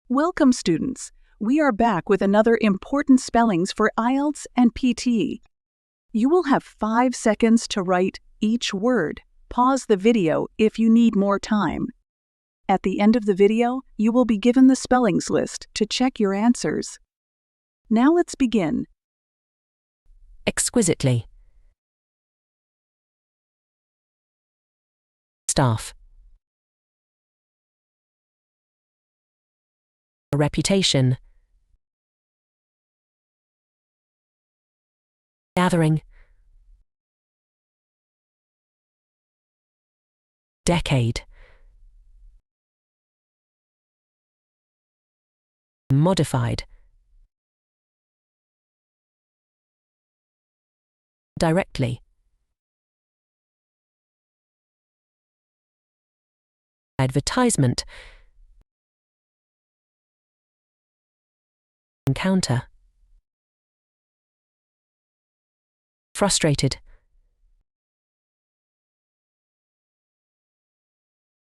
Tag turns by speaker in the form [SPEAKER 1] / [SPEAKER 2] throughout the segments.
[SPEAKER 1] Welcome, students. We are back with another important spellings for IELTS and PT. You will have 5 seconds to write each word. Pause the video if you need more time. At the end of the video, you will be given the spellings list to check your answers. Now let's begin.
[SPEAKER 2] Exquisitely. Staff. A reputation. Gathering. Decade. Modified. Directly. Advertisement. Encounter. Frustrated.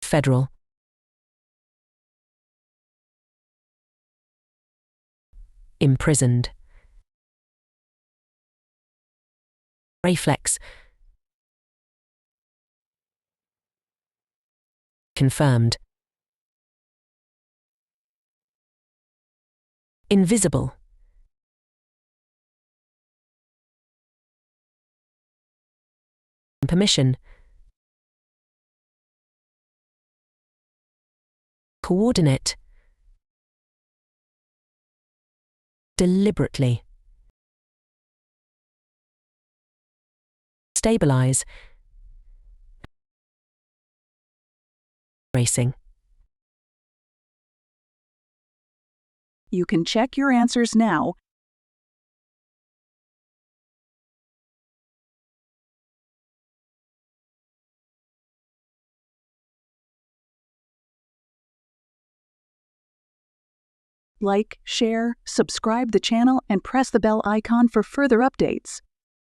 [SPEAKER 2] Federal. Imprisoned. Reflex. Confirmed. Invisible. Permission. Coordinate. Deliberately. Stabilize. Racing.
[SPEAKER 1] You can check your answers now. Like, share, subscribe the channel, and press the bell icon for further updates.